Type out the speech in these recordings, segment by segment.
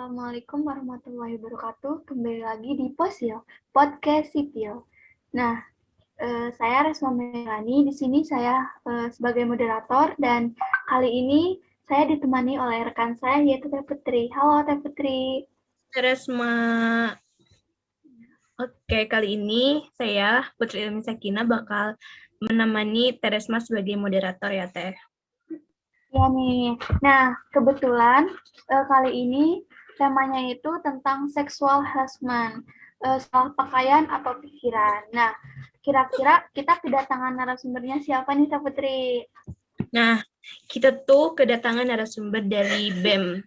Assalamualaikum warahmatullahi wabarakatuh. Kembali lagi di Posil, Podcast Sipil. Nah, saya Resma Melani. Di sini saya sebagai moderator dan kali ini saya ditemani oleh rekan saya yaitu Teh Putri. Halo Teh Putri. Resma. Oke, kali ini saya, Putri Ilmi Sakina, bakal menemani Teresma sebagai moderator ya, Teh. Ya nih. Nah, kebetulan kali ini temanya itu tentang sexual harassment, salah pakaian atau pikiran. Nah, kira-kira kita kedatangan narasumbernya siapa nih, Teh Putri? Nah, kita tuh kedatangan narasumber dari BEM,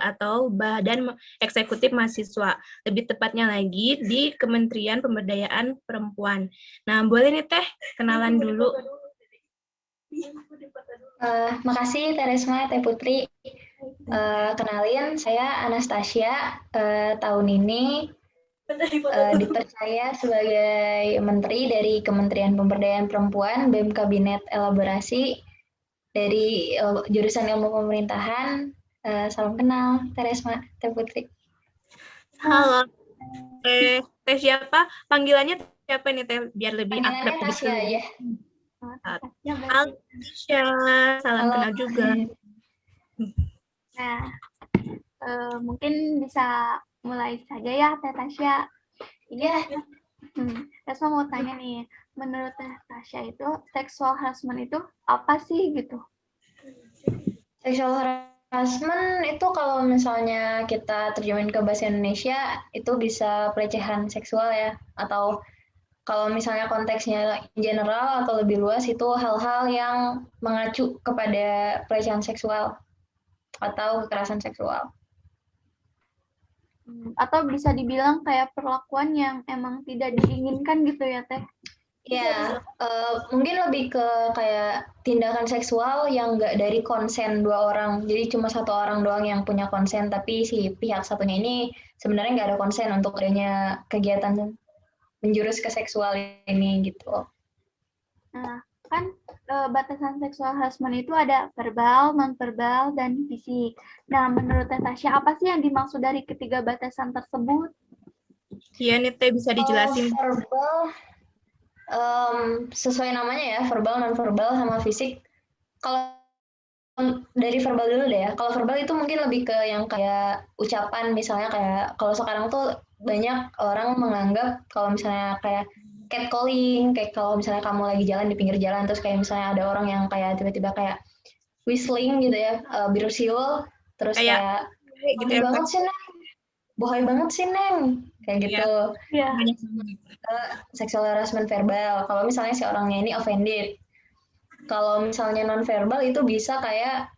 atau Badan Eksekutif Mahasiswa. Lebih tepatnya lagi di Kementerian Pemberdayaan Perempuan. Nah, boleh nih, Teh, kenalan dulu. Makasih Teresma, Teh Putri. Kenalin, saya Anastasia. Tahun ini dipercaya sebagai Menteri dari Kementerian Pemberdayaan Perempuan, BEM Kabinet Elaborasi dari jurusan Ilmu Pemerintahan. Salam kenal, Teresma, Teh Putri. Halo, Teh. Teh siapa? Panggilannya siapa nih, Teh? Biar lebih akrab. Panggilannya Tasya aja. Halo, Tasya. Salam kenal juga. Nah, mungkin bisa mulai saja ya, Teh Tasya. Ini Tasya mau tanya nih, menurut Teh Tasya itu sexual harassment itu apa sih gitu? Sexual harassment itu kalau misalnya kita terjemahin ke bahasa Indonesia itu bisa pelecehan seksual ya, atau kalau misalnya konteksnya general atau lebih luas itu hal-hal yang mengacu kepada pelecehan seksual atau kekerasan seksual. Atau bisa dibilang kayak perlakuan yang emang tidak diinginkan gitu ya, Teh? Ya, mungkin lebih ke kayak tindakan seksual yang nggak dari konsen dua orang. Jadi cuma satu orang doang yang punya konsen, tapi si pihak satunya ini sebenarnya nggak ada konsen untuk adanya kegiatan menjurus ke seksual ini gitu. Nah, kan batasan seksual harassment itu ada verbal, non-verbal, dan fisik. Nah, menurut Teh Tasya, apa sih yang dimaksud dari ketiga batasan tersebut? Iya nih, Teh, bisa dijelasin. Verbal, sesuai namanya ya, verbal, non-verbal, sama fisik. Kalau dari verbal dulu deh ya. Kalau verbal itu mungkin lebih ke yang kayak ucapan, misalnya kayak kalau sekarang tuh banyak orang menganggap kalau misalnya kayak catcalling, kayak kalau misalnya kamu lagi jalan di pinggir jalan terus kayak misalnya ada orang yang kayak tiba-tiba kayak whistling gitu ya, biru siul, terus kayak gitu ya, banget sih Neng, bohong banget sih Neng, kayak gitu. Iya. Sexual harassment verbal. Kalau misalnya si orangnya ini offended. Kalau misalnya non verbal itu bisa kayak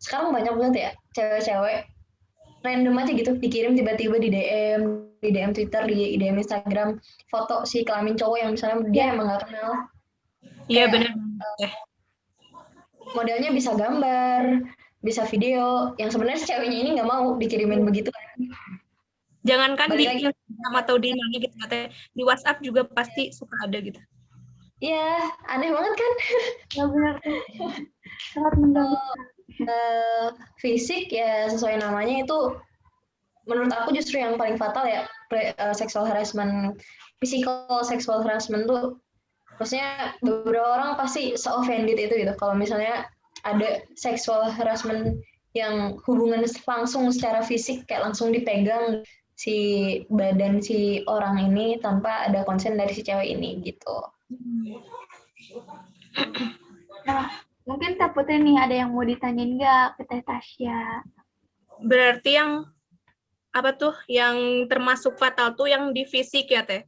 sekarang banyak banget ya cewek-cewek random aja gitu dikirim tiba-tiba di DM Twitter, di DM Instagram foto si kelamin cowok yang misalnya dia emang nggak kenal. Iya benar. Modelnya bisa gambar, bisa video, yang sebenarnya si ceweknya ini nggak mau dikirimin begitu. Jangankan di Instagram atau di mana gitu, di WhatsApp juga pasti suka ada gitu. Iya, aneh banget kan? Ya benar. Sangat mengganggu. Fisik ya sesuai namanya itu menurut aku justru yang paling fatal ya, sexual harassment, physical sexual harassment tuh, maksudnya beberapa orang pasti se-offended itu gitu kalau misalnya ada sexual harassment yang hubungan langsung secara fisik, kayak langsung dipegang si badan si orang ini tanpa ada konsen dari si cewek ini gitu. Nah, mungkin Teh Putri nih ada yang mau ditanyain nggak ke Teh Tasya? Berarti yang apa tuh yang termasuk fatal tuh yang di fisik ya, Teh?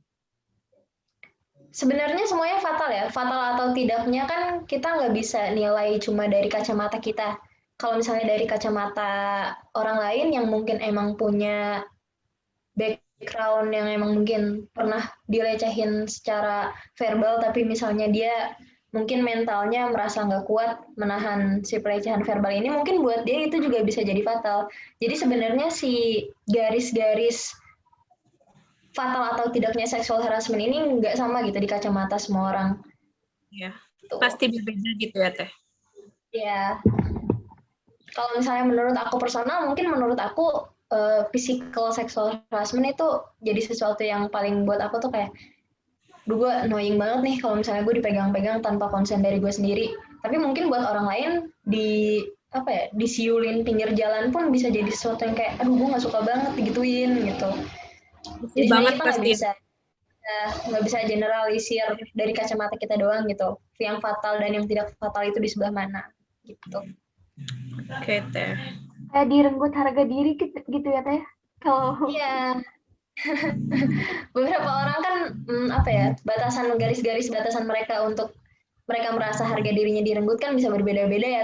Sebenarnya semuanya fatal ya. Fatal atau tidaknya kan kita nggak bisa nilai cuma dari kacamata kita. Kalau misalnya dari kacamata orang lain yang mungkin emang punya background yang emang mungkin pernah dilecehin secara verbal, tapi misalnya dia mungkin mentalnya merasa nggak kuat menahan si pelecehan verbal ini, mungkin buat dia itu juga bisa jadi fatal. Jadi sebenarnya si garis-garis fatal atau tidaknya sexual harassment ini nggak sama gitu di kacamata semua orang. Iya, pasti berbeda gitu ya, Teh? Ya, kalau misalnya menurut aku personal, mungkin menurut aku physical sexual harassment itu jadi sesuatu yang paling buat aku tuh kayak, gue annoying banget nih kalau misalnya gue dipegang-pegang tanpa konsen dari gue sendiri. Tapi mungkin buat orang lain disiulin pinggir jalan pun bisa jadi sesuatu yang kayak, aduh gue nggak suka banget digituin gitu. Jadi Banget sebenarnya kita pasti. nggak bisa generalisir dari kacamata kita doang gitu. Yang fatal dan yang tidak fatal itu di sebelah mana gitu. Oke, Teh. Kayak direnggut harga diri gitu ya Teh. Kalau Iya. Beberapa orang kan garis-garis batasan mereka untuk mereka merasa harga dirinya direnggut kan bisa berbeda-beda ya,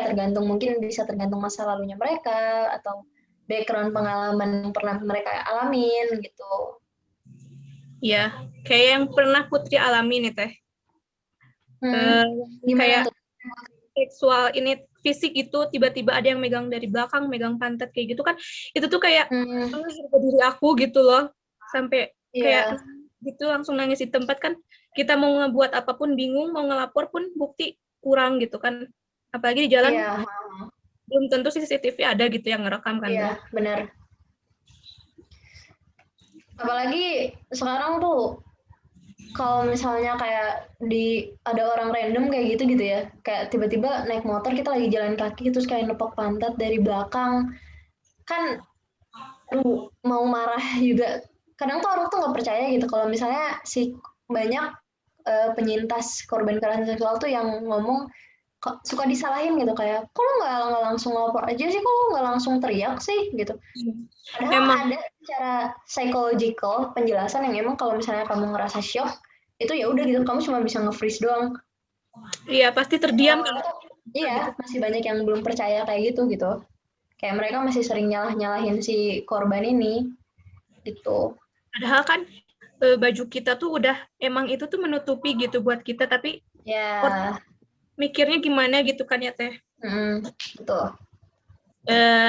bisa tergantung masa lalunya mereka atau background pengalaman yang pernah mereka alamin gitu. Ya, kayak yang pernah Putri alami nih Teh. Gimana Kayak tuh? seksual ini fisik itu tiba-tiba ada yang megang dari belakang, megang pantat kayak gitu kan, itu tuh kayak harga diri aku gitu loh, sampai kayak gitu langsung nangis di tempat kan. Kita mau ngebuat apapun bingung, mau ngelapor pun bukti kurang gitu kan, apalagi di jalan belum tentu CCTV ada gitu yang ngerekam kan. Iya, benar. Apalagi sekarang tuh kalau misalnya kayak ada orang random kayak gitu ya, kayak tiba-tiba naik motor, kita lagi jalan kaki terus kayak nepok pantat dari belakang, kan mau marah juga. Kadang tuh orang tuh nggak percaya gitu kalau misalnya banyak penyintas korban kekerasan seksual tuh yang ngomong suka disalahin gitu, kayak kok lo nggak langsung lapor aja sih, kok lo nggak langsung teriak sih gitu. Padahal ada secara psychological penjelasan yang emang kalau misalnya kamu ngerasa shock itu ya udah gitu, kamu cuma bisa nge-freeze doang. Iya, pasti terdiam kan. Iya, masih banyak yang belum percaya kayak gitu. Kayak mereka masih sering nyalahin si korban ini gitu. Padahal kan baju kita tuh udah emang itu tuh menutupi gitu buat kita, tapi ya mikirnya gimana gitu kan ya Teh. Betul.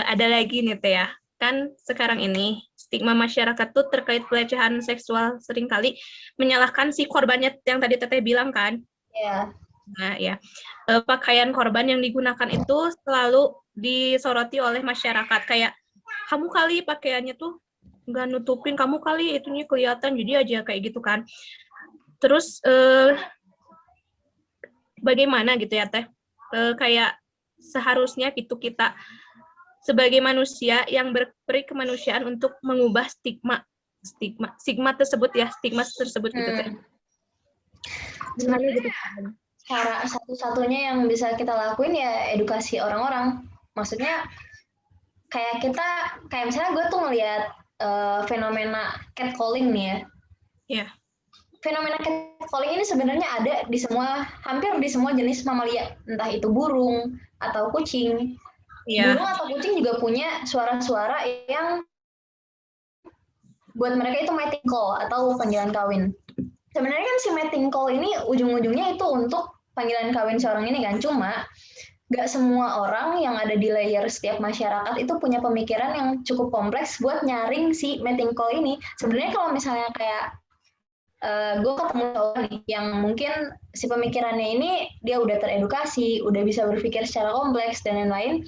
Ada lagi nih Teh ya, kan sekarang ini stigma masyarakat tuh terkait pelecehan seksual seringkali menyalahkan si korbannya yang tadi Teteh bilang kan. Iya. Nah ya, pakaian korban yang digunakan itu selalu disoroti oleh masyarakat, kayak kamu kali pakaiannya tuh nggak nutupin, kamu kali itunya kelihatan, jadi aja kayak gitu kan. Terus bagaimana gitu ya Teh, kayak seharusnya gitu kita sebagai manusia yang berperi kemanusiaan untuk mengubah stigma tersebut ya, stigma tersebut gitu Teh. Sebenarnya cara satu-satunya yang bisa kita lakuin ya edukasi orang-orang. Maksudnya kayak misalnya gue tuh ngelihat fenomena catcalling nih ya. Iya. Fenomena catcalling ini sebenarnya ada hampir di semua jenis mamalia, entah itu burung atau kucing. Burung atau kucing juga punya suara-suara yang buat mereka itu mating call atau panggilan kawin. Sebenarnya kan si mating call ini ujung-ujungnya itu untuk panggilan kawin seorang ini kan, cuma gak semua orang yang ada di layer setiap masyarakat itu punya pemikiran yang cukup kompleks buat nyaring si mating call ini. Sebenarnya kalau misalnya kayak gue ketemu orang nih yang mungkin si pemikirannya ini dia udah teredukasi, udah bisa berpikir secara kompleks dan lain-lain,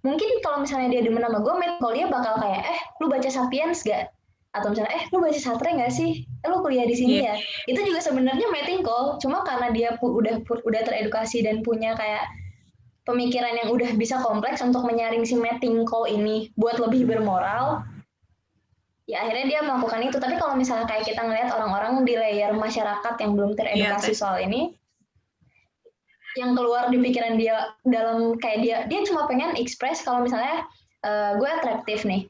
mungkin kalau misalnya dia demen sama gue, mating call dia bakal kayak, lu baca Sapiens gak? Atau misalnya, lu baca Satre nggak sih? Lu kuliah di sini ya? Itu juga sebenarnya mating call, cuma karena dia udah teredukasi dan punya kayak pemikiran yang udah bisa kompleks untuk menyaring si mating call ini buat lebih bermoral, ya akhirnya dia melakukan itu. Tapi kalau misalnya kayak kita ngelihat orang-orang di layer masyarakat yang belum teredukasi soal ini, yang keluar di pikiran dia dalam kayak dia cuma pengen express kalau misalnya gue atraktif nih.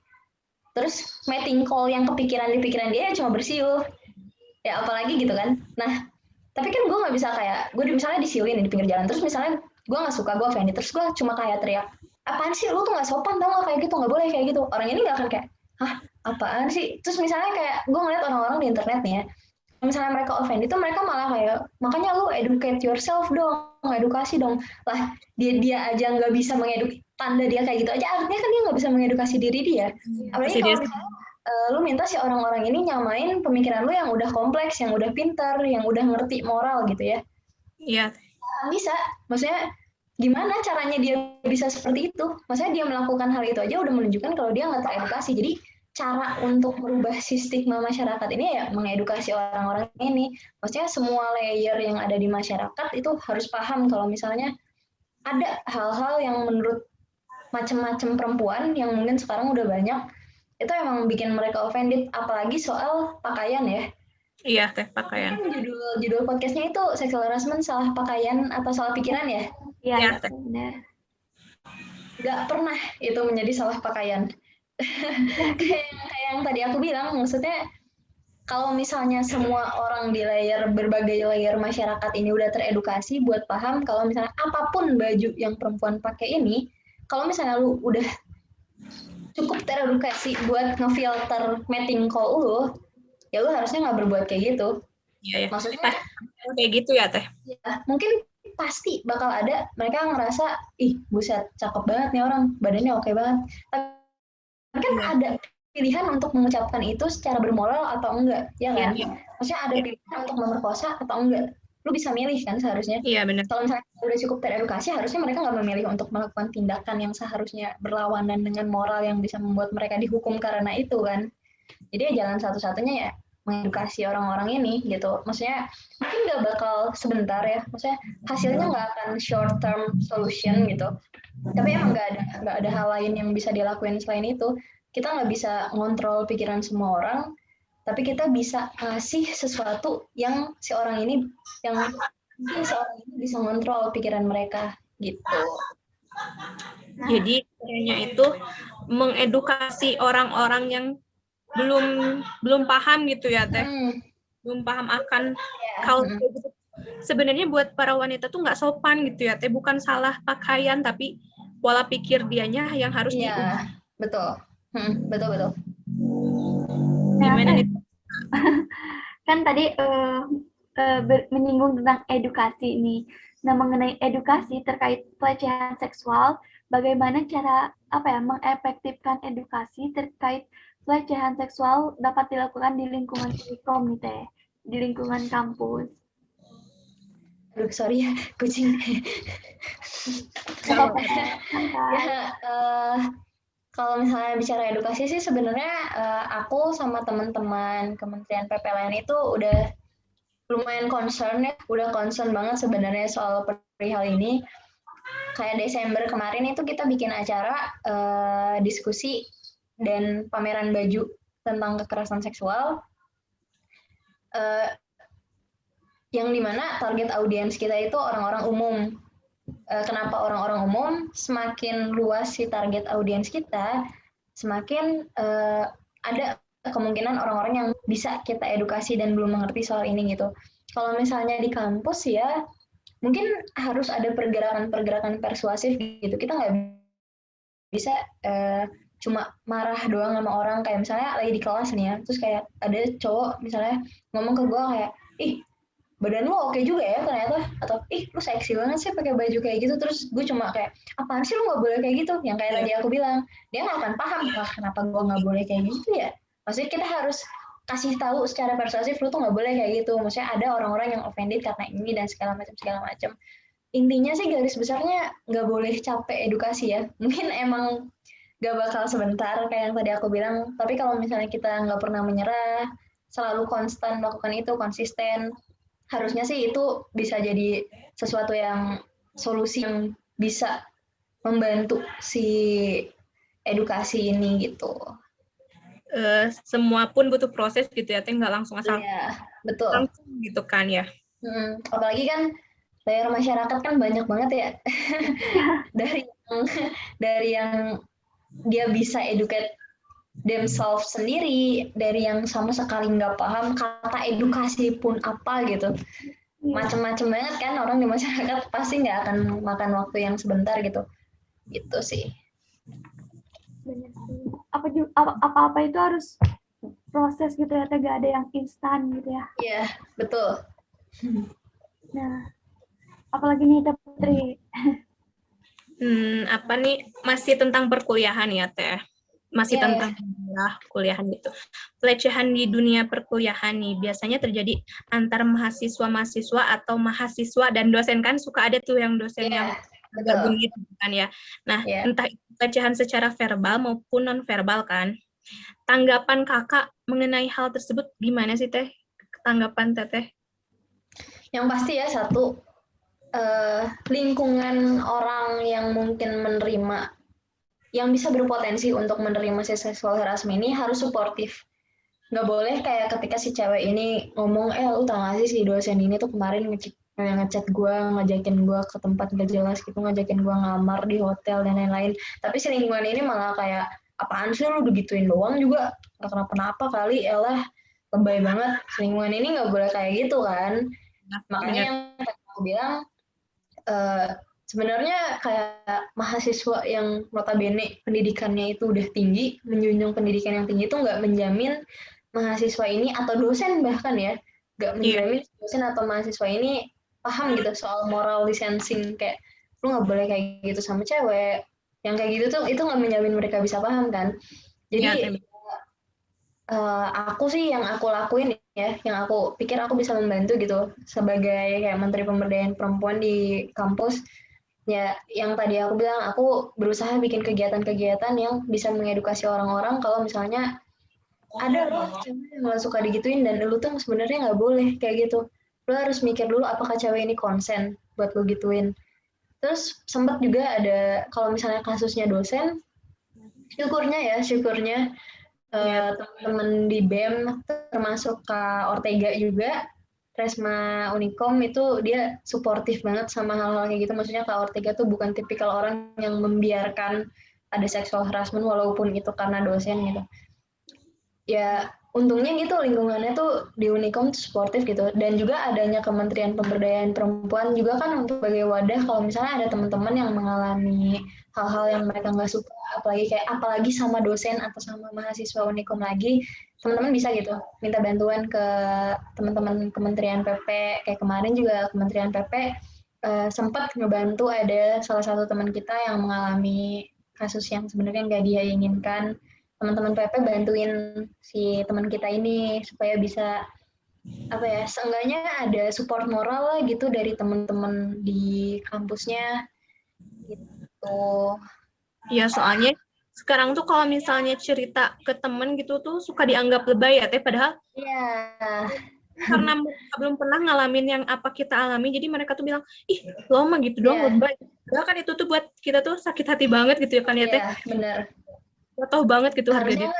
Terus mating call yang kepikiran di pikiran dia cuma bersiul. Ya apalagi gitu kan. Nah, tapi kan gue nggak bisa kayak, gue misalnya disiulin di pinggir jalan, terus misalnya gue nggak suka, gue offended, terus gue cuma kayak teriak, apaan sih, lu tuh nggak sopan tau nggak kayak gitu, nggak boleh kayak gitu. Orang ini nggak akan kayak, hah apaan sih. Terus misalnya kayak gue ngeliat orang-orang di internet nih ya, misalnya mereka offended itu mereka malah kayak, makanya lu educate yourself dong, edukasi dong. Lah dia aja nggak bisa mengedukasi, tanda dia kayak gitu aja artinya kan dia nggak bisa mengedukasi diri dia. Apalagi kalau misalnya lu minta si orang-orang ini nyamain pemikiran lu yang udah kompleks, yang udah pintar, yang udah ngerti moral gitu ya. Iya. Bisa, maksudnya gimana caranya dia bisa seperti itu? Maksudnya dia melakukan hal itu aja udah menunjukkan kalau dia nggak teredukasi. Jadi cara untuk merubah stigma masyarakat ini ya mengedukasi orang-orang ini. Maksudnya semua layer yang ada di masyarakat itu harus paham kalau misalnya ada hal-hal yang menurut macam-macam perempuan yang mungkin sekarang udah banyak, itu emang bikin mereka offended, apalagi soal pakaian ya. Iya, Teh, pakaian. Kan judul podcastnya itu sexual harassment salah pakaian atau salah pikiran ya? Iya, Teh. benar. Nggak pernah itu menjadi salah pakaian. kayak yang tadi aku bilang, maksudnya kalau misalnya semua orang di berbagai layer masyarakat ini udah teredukasi buat paham kalau misalnya apapun baju yang perempuan pakai ini, kalau misalnya lu udah cukup teredukasi buat ngefilter mating call lu, ya lu harusnya nggak berbuat kayak gitu. Iya, ya. Maksudnya kayak gitu ya, Teh. Ya, mungkin pasti bakal ada mereka ngerasa, ih buset cakep banget nih orang, badannya oke banget. Tapi kan ada pilihan untuk mengucapkan itu secara bermoral atau enggak, ya kan? Iya. Maksudnya ada pilihan untuk memerkosa atau enggak. Lu bisa milih kan seharusnya. Iya, benar. Kalau misalnya udah cukup teredukasi, harusnya mereka nggak memilih untuk melakukan tindakan yang seharusnya berlawanan dengan moral yang bisa membuat mereka dihukum karena itu kan. Jadi ya jalan satu-satunya ya mengedukasi orang-orang ini gitu. Maksudnya mungkin nggak bakal sebentar ya. Maksudnya hasilnya nggak akan short term solution gitu. Tapi emang nggak ada hal lain yang bisa dilakuin selain itu. Kita nggak bisa ngontrol pikiran semua orang, tapi kita bisa ngasih sesuatu yang si orang ini bisa ngontrol pikiran mereka gitu. Jadi caranya itu mengedukasi orang-orang yang belum paham gitu ya, Teh. Belum paham akan kalau gitu. Sebenarnya buat para wanita tuh nggak sopan gitu ya, Teh. Bukan salah pakaian, tapi pola pikir dianya yang harus diubah. Betul. Betul. Gimana nih? Kan tadi menyinggung tentang edukasi nih. Nah, mengenai edukasi terkait pelecehan seksual, bagaimana cara mengefektifkan edukasi terkait pelecehan seksual dapat dilakukan di lingkungan Unicom nih, Teh, di lingkungan kampus. Aduh, sorry ya, kucing. Kalau misalnya bicara edukasi sih sebenarnya aku sama teman-teman Kementerian PPLN itu udah lumayan concern ya, udah concern banget sebenarnya soal perihal ini. Kayak Desember kemarin itu kita bikin acara diskusi dan pameran baju tentang kekerasan seksual, yang dimana target audiens kita itu orang-orang umum. Kenapa orang-orang umum? Semakin luas si target audiens kita, semakin ada kemungkinan orang-orang yang bisa kita edukasi dan belum mengerti soal ini gitu. Kalau misalnya di kampus ya, mungkin harus ada pergerakan-pergerakan persuasif gitu. Kita nggak bisa cuma marah doang sama orang, kayak misalnya lagi di kelas nih ya, terus kayak ada cowok misalnya ngomong ke gue kayak, ih badan lu oke juga ya ternyata, atau ih lu seksi banget sih pakai baju kayak gitu, terus gue cuma kayak apaan sih lu nggak boleh kayak gitu, yang kayak tadi aku bilang, dia nggak akan paham lah kenapa gue nggak boleh kayak gitu ya. Maksudnya kita harus kasih tahu secara persuasif, lu tuh nggak boleh kayak gitu, maksudnya ada orang-orang yang offended karena ini dan segala macam. Intinya sih garis besarnya nggak boleh capek edukasi ya, mungkin emang nggak bakal sebentar kayak yang tadi aku bilang, tapi kalau misalnya kita nggak pernah menyerah, selalu konstan melakukan itu, konsisten, harusnya sih itu bisa jadi sesuatu yang solusi yang bisa membantu si edukasi ini gitu. Semua pun butuh proses gitu ya, nggak langsung asal. Iya, betul. Langsung gitu kan ya. Apalagi kan layer masyarakat kan banyak banget ya. dari yang dia bisa educate themselves sendiri, dari yang sama sekali nggak paham kata edukasi pun apa gitu, macem-macem banget kan orang di masyarakat, pasti nggak akan makan waktu yang sebentar gitu sih. Banyak sih. Apa-apa itu harus proses gitu ya, nggak ada yang instan gitu ya. Iya, betul. Nah, apalagi nih Teh Putri? Apa nih, masih tentang perkuliahan ya Teh? Masih tentang kuliahan gitu. Pelecehan di dunia perkuliahan nih biasanya terjadi antar mahasiswa atau mahasiswa dan dosen, kan suka ada tuh yang dosen yang gabung gitu kan ya. Nah, entah pelecehan secara verbal maupun non verbal kan. Tanggapan kakak mengenai hal tersebut gimana sih Teh? Tanggapan Teteh? Yang pasti ya satu, lingkungan orang yang mungkin menerima, yang bisa berpotensi untuk menerima si sexual harassment ini harus suportif. Nggak boleh kayak ketika si cewek ini ngomong, lu tau gak sih si dosen ini tuh kemarin ngechat gue, ngajakin gue ke tempat gak jelas gitu, ngajakin gue ngamar di hotel dan lain-lain. Tapi si lingkungan ini malah kayak, apaan sih lu begituin doang juga, gak kenapa-napa kali, elah lebay banget. Si lingkungan ini nggak boleh kayak gitu kan. Makanya yang aku bilang, sebenarnya kayak mahasiswa yang notabene pendidikannya itu udah tinggi, menjunjung pendidikan yang tinggi itu nggak menjamin mahasiswa ini atau dosen bahkan ya, nggak menjamin dosen atau mahasiswa ini paham gitu soal moral licensing, kayak lu nggak boleh kayak gitu sama cewek, yang kayak gitu tuh itu nggak menjamin mereka bisa paham kan. Jadi aku sih yang aku lakuin ya, yang aku pikir aku bisa membantu gitu sebagai kayak Menteri Pemberdayaan Perempuan di kampus. Ya, yang tadi aku bilang, aku berusaha bikin kegiatan-kegiatan yang bisa mengedukasi orang-orang kalau misalnya ada loh cewek yang gak suka digituin dan lu tuh sebenarnya nggak boleh kayak gitu. Lu harus mikir dulu apakah cewek ini konsen buat lu gituin. Terus sempat juga ada kalau misalnya kasusnya dosen, syukurnya teman-teman di BEM termasuk Kak Ortega juga, Resma Unikom itu dia suportif banget sama hal-hal kayak gitu. Maksudnya Kak Ortega tuh bukan tipikal orang yang membiarkan ada sexual harassment walaupun itu karena dosen gitu. Ya untungnya gitu lingkungannya tuh di Unikom tuh suportif gitu. Dan juga adanya Kementerian Pemberdayaan Perempuan juga kan untuk sebagai wadah kalau misalnya ada teman-teman yang mengalami hal-hal yang mereka nggak suka, apalagi sama dosen atau sama mahasiswa Unikom lagi, teman-teman bisa gitu minta bantuan ke teman-teman Kementerian PP. Kayak kemarin juga Kementerian PP sempat ngebantu ada salah satu teman kita yang mengalami kasus yang sebenarnya nggak dia inginkan. Teman-teman PP bantuin si teman kita ini supaya bisa seenggaknya ada support moral lah gitu dari teman-teman di kampusnya gitu. Iya, soalnya sekarang tuh kalau misalnya cerita ke temen gitu tuh suka dianggap lebay ya Teh, padahal karena belum pernah ngalamin yang apa kita alami, jadi mereka tuh bilang, ih lo mah gitu doang lebay. Padahal kan itu tuh buat kita tuh sakit hati banget gitu ya kan ya Teh. Iya, benar. Jatuh banget gitu harga diri.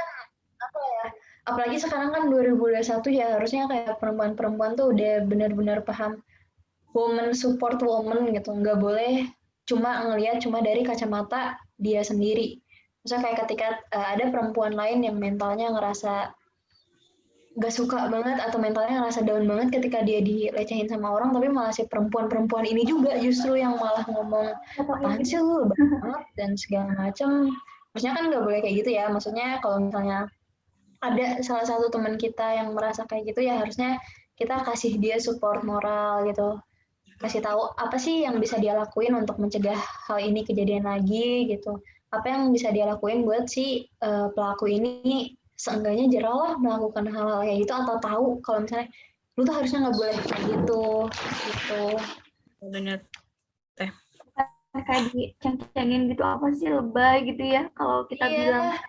Apalagi sekarang kan 2021 ya, harusnya kayak perempuan-perempuan tuh udah benar-benar paham woman support woman gitu, nggak boleh cuma ngelihat cuma dari kacamata dia sendiri. Misalnya kayak ketika ada perempuan lain yang mentalnya ngerasa gak suka banget atau mentalnya ngerasa down banget ketika dia dilecehin sama orang, tapi malah si perempuan-perempuan ini juga justru yang malah ngomong apaan sih lu banget dan segala macam. Maksudnya kan nggak boleh kayak gitu ya. Maksudnya kalau misalnya ada salah satu teman kita yang merasa kayak gitu ya harusnya kita kasih dia support moral gitu. Kasih tahu apa sih yang bisa dia lakuin untuk mencegah hal ini kejadian lagi gitu. Apa yang bisa dia lakuin buat si pelaku ini seenggaknya jerah lah melakukan hal-hal kayak gitu, atau tahu kalau misalnya lu tuh harusnya nggak boleh kayak gitu. Benar. Teh. Kayak diceng-cengin gitu, apa sih lebay gitu ya kalau kita bilang.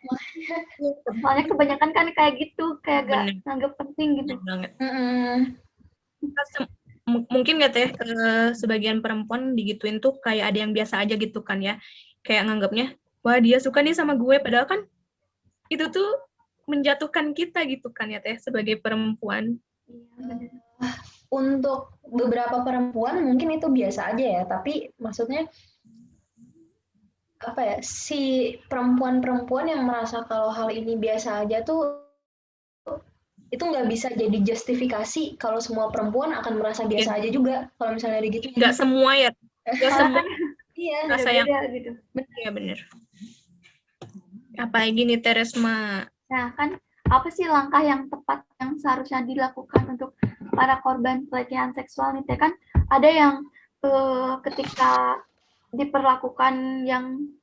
Soalnya kebanyakan kan kayak gitu, kayak gak nganggep penting gitu. Banget. Mungkin nggak Teh, sebagian perempuan digituin tuh kayak ada yang biasa aja gitu kan ya, kayak nganggapnya wah dia suka nih sama gue, padahal kan itu tuh menjatuhkan kita gitu kan ya Teh sebagai perempuan. Untuk beberapa perempuan mungkin itu biasa aja ya, tapi maksudnya si perempuan-perempuan yang merasa kalau hal ini biasa aja tuh itu nggak bisa jadi justifikasi kalau semua perempuan akan merasa biasa aja juga kalau misalnya gitu. Nggak semua ya, nggak semua. Iya, rasa yang gitu. Iya bener. Apalagi nih Teresma. Nah kan apa sih langkah yang tepat yang seharusnya dilakukan untuk para korban pelecehan seksual nih Teh? Kan ada yang ketika diperlakukan yang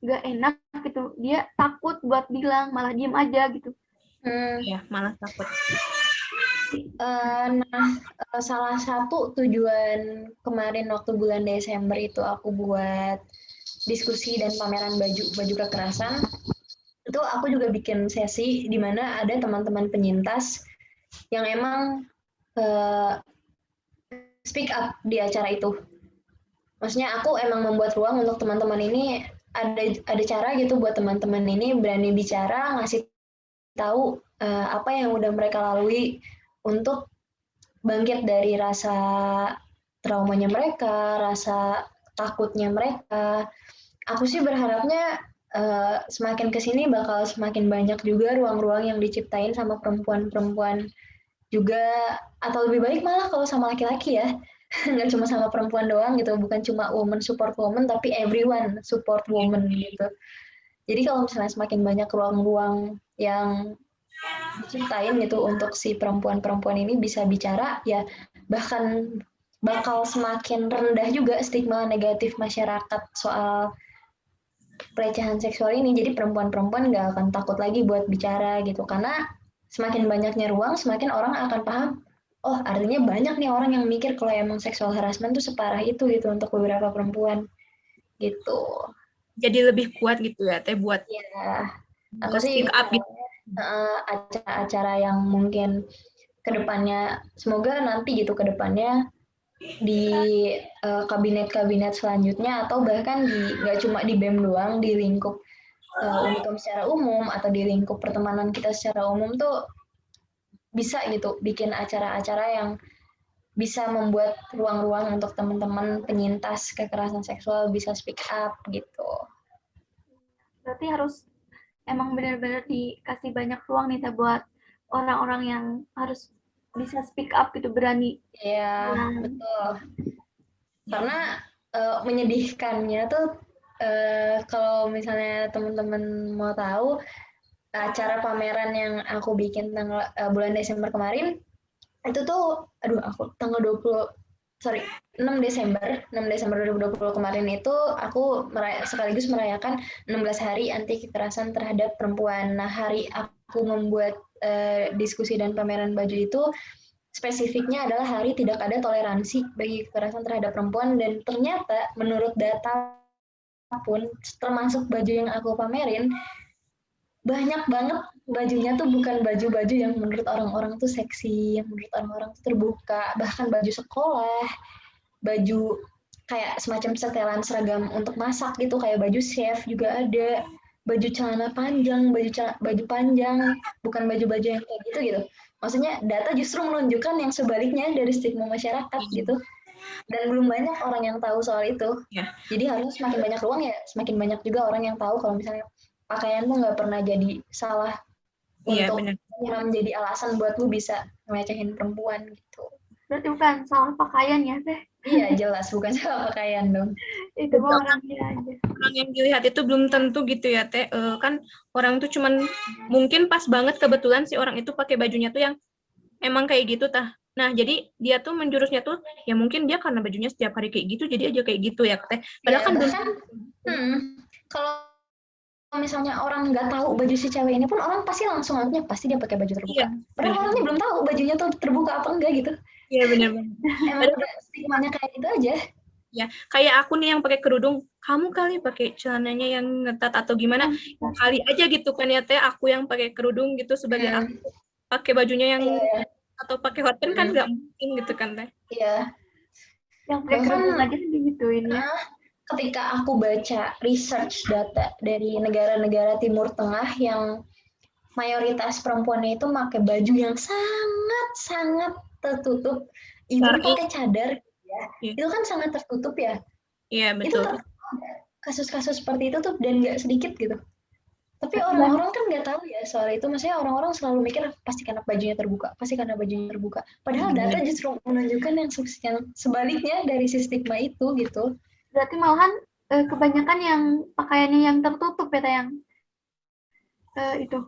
nggak enak gitu, dia takut buat bilang, malah diem aja gitu. Ya, malah takut. Salah satu tujuan kemarin waktu bulan Desember itu aku buat diskusi dan pameran baju kekerasan. itu aku juga bikin sesi di mana ada teman-teman penyintas yang emang speak up di acara itu. Maksudnya aku emang membuat ruang untuk teman-teman ini, ada cara gitu buat teman-teman ini berani bicara, ngasih tahu apa yang udah mereka lalui untuk bangkit dari rasa traumanya mereka, rasa takutnya mereka. Aku sih berharapnya semakin kesini bakal semakin banyak juga ruang-ruang yang diciptain sama perempuan-perempuan juga, atau lebih baik malah kalau sama laki-laki ya. Nggak cuma sama perempuan doang gitu, bukan cuma woman support woman, tapi everyone support woman gitu. Jadi kalau misalnya semakin banyak ruang-ruang yang diciptain gitu untuk si perempuan-perempuan ini bisa bicara, ya bahkan bakal semakin rendah juga stigma negatif masyarakat soal pelecehan seksual ini. Jadi perempuan-perempuan nggak akan takut lagi buat bicara gitu, karena semakin banyaknya ruang, semakin orang akan paham, oh artinya banyak nih orang yang mikir kalau emang seksual harassment tuh separah itu gitu untuk beberapa perempuan gitu. Jadi lebih kuat gitu ya Teh buat Ya, aku sih speak up gitu. acara-acara yang mungkin kedepannya, semoga nanti gitu kedepannya di kabinet-kabinet selanjutnya atau bahkan nggak cuma di BEM doang, di lingkup Unikom secara umum atau di lingkup pertemanan kita secara umum tuh bisa gitu bikin acara-acara yang bisa membuat ruang-ruang untuk teman-teman penyintas kekerasan seksual bisa speak up gitu. Berarti harus emang benar-benar dikasih banyak ruang nih buat orang-orang yang harus bisa speak up gitu, berani. Ya, betul. Karena menyedihkannya tuh kalau misalnya teman-teman mau tahu, acara pameran yang aku bikin bulan Desember kemarin itu tuh aku tanggal 6 Desember 2020 kemarin itu aku sekaligus merayakan 16 hari anti kekerasan terhadap perempuan. Nah, hari aku membuat diskusi dan pameran baju itu spesifiknya adalah hari tidak ada toleransi bagi kekerasan terhadap perempuan, dan ternyata menurut data pun termasuk baju yang aku pamerin banyak banget bajunya tuh bukan baju-baju yang menurut orang-orang tuh seksi, yang menurut orang-orang tuh terbuka, bahkan baju sekolah, baju kayak semacam setelan seragam untuk masak gitu, kayak baju chef juga ada, baju celana panjang, baju panjang, bukan baju-baju yang kayak gitu. Maksudnya data justru menunjukkan yang sebaliknya dari stigma masyarakat gitu. Dan belum banyak orang yang tahu soal itu. Ya. Jadi harus semakin banyak ruang ya, semakin banyak juga orang yang tahu kalau misalnya pakaian tuh nggak pernah jadi salah untuk menjadi alasan buat lu bisa ngelecehin perempuan gitu. Berarti bukan salah pakaian ya Teh? Iya jelas bukan salah pakaian dong. Itu orangnya aja. Orang yang dilihat itu belum tentu gitu ya Teh. Kan orang tuh cuman mungkin pas banget kebetulan si orang itu pakai bajunya tuh yang emang kayak gitu tah. Nah, jadi dia tuh menjurusnya tuh ya mungkin dia karena bajunya setiap hari kayak gitu jadi aja kayak gitu ya Teh. Padahal ya, kan kalau misalnya orang nggak tahu baju si cewek ini pun orang pasti langsung anggapnya pasti dia pakai baju terbuka. Iya, padahal orangnya belum tahu bajunya tuh terbuka apa enggak gitu. Iya benar. Emang udah stigmanya kayak gitu aja. Ya, kayak aku nih yang pakai kerudung, kamu kali pakai celananya yang ngetat atau gimana? Kali aja gitu kan ya Teh, aku yang pakai kerudung gitu sebagai aku pakai bajunya yang atau pakai hotpin kan nggak mungkin gitu kan Teh. Iya. Yang pakai kerudung aja digituin ya. Ketika aku baca research data dari negara-negara Timur Tengah yang mayoritas perempuannya itu pakai baju yang sangat tertutup, even pakai cadar, ya, itu kan sangat tertutup ya. Iya betul. Itu kasus-kasus seperti itu tuh dan nggak sedikit gitu. Tapi orang-orang kan nggak tahu ya soal itu. Maksudnya orang-orang selalu mikir pasti karena bajunya terbuka, Padahal data justru menunjukkan yang sebaliknya dari si stigma itu gitu. Berarti malahan kebanyakan yang pakaiannya yang tertutup ya yang itu.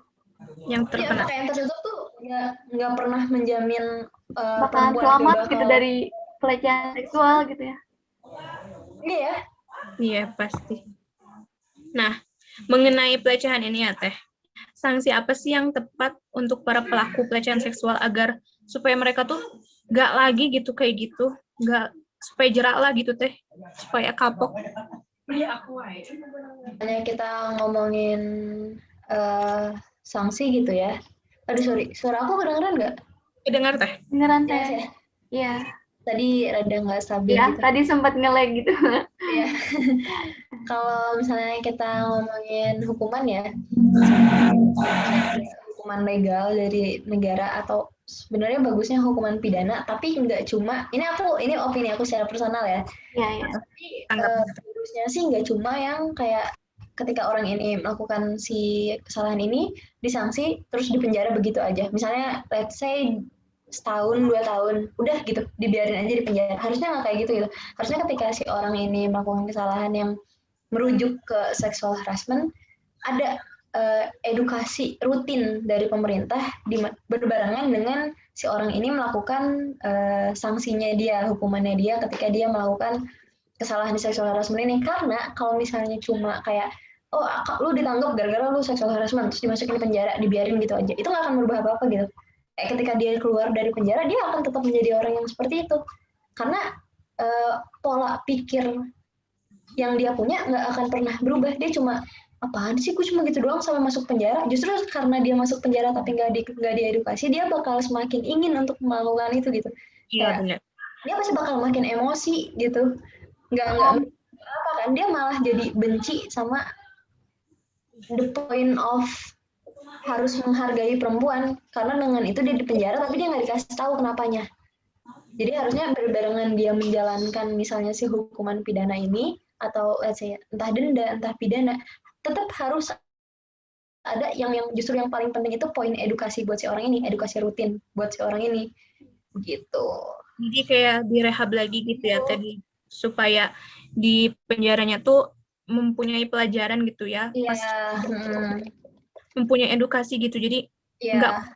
Yang terkena. Ya, pakaian tertutup tuh nggak pernah menjamin bakalan selamat gitu dari pelecehan seksual gitu ya. Iya. Iya pasti. Nah, mengenai pelecehan ini ya Teh, sanksi apa sih yang tepat untuk para pelaku pelecehan seksual agar supaya mereka tuh nggak lagi gitu kayak gitu, nggak supaya jerak lah gitu Teh, supaya kapok. Hanya kita ngomongin sanksi gitu ya. Aduh sorry, suara aku kedengeran nggak? Dengar Teh? Beneran Jelas Teh? ya? Iya. Tadi rada nggak stabil Iya, gitu. tadi sempat nge-lag gitu. Iya. Kalau misalnya kita ngomongin hukuman ya, hukuman legal dari negara atau sebenarnya bagusnya hukuman pidana, tapi nggak cuma ini opini aku secara personal ya. Iya, iya. Tapi Tanggapan. bagusnya sih nggak cuma yang kayak ketika orang ini melakukan si kesalahan ini disanksi terus dipenjara begitu aja. Misalnya let's say setahun 2 tahun udah gitu dibiarin aja di penjara, harusnya nggak kayak gitu gitu. Harusnya ketika si orang ini melakukan kesalahan yang merujuk ke sexual harassment ada edukasi rutin dari pemerintah berbarengan dengan si orang ini melakukan sanksinya dia, hukumannya dia ketika dia melakukan kesalahan di sexual harassment ini. Karena kalau misalnya cuma kayak oh lu ditangkap gara-gara lu sexual harassment terus dimasukin di penjara dibiarin gitu aja, itu nggak akan merubah apa-apa gitu. Ketika dia keluar dari penjara dia akan tetap menjadi orang yang seperti itu karena pola pikir yang dia punya nggak akan pernah berubah. Dia cuma apaan sih, gue cuma gitu doang sampai masuk penjara. Justru karena dia masuk penjara tapi nggak diedukasi, dia bakal semakin ingin untuk melakukan itu gitu. Iya, Kayak, benar. dia pasti bakal makin emosi gitu. Nggak apa kan, dia malah jadi benci sama the point of harus menghargai perempuan karena dengan itu dia di penjara tapi dia nggak dikasih tahu kenapanya. Jadi harusnya berbarengan dia menjalankan misalnya si hukuman pidana ini atau let's say entah denda entah pidana, tetap harus ada yang justru yang paling penting itu poin edukasi buat si orang ini, edukasi rutin buat si orang ini gitu. Jadi kayak direhab lagi gitu ya tadi supaya di penjaranya tuh mempunyai pelajaran gitu ya. Iya. Mempunyai edukasi gitu. Jadi enggak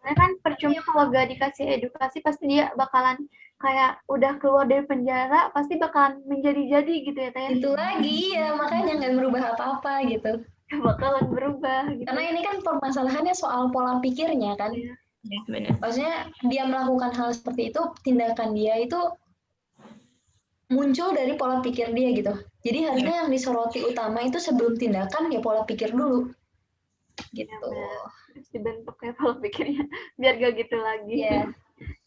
Karena kan percuma kalau gak dikasih edukasi pasti dia bakalan kayak udah keluar dari penjara pasti bakalan menjadi-jadi gitu ya Teh. Itu lagi ya, makanya nggak merubah apa-apa gitu. Bakalan berubah gitu. Karena ini kan permasalahannya soal pola pikirnya kan. Ya, benar. Maksudnya dia melakukan hal seperti itu, tindakan dia itu muncul dari pola pikir dia gitu. Jadi harusnya yang disoroti utama itu sebelum tindakan ya pola pikir dulu. Gitu. Harus dibentuk ya pola pikirnya biar gak gitu lagi. Yeah.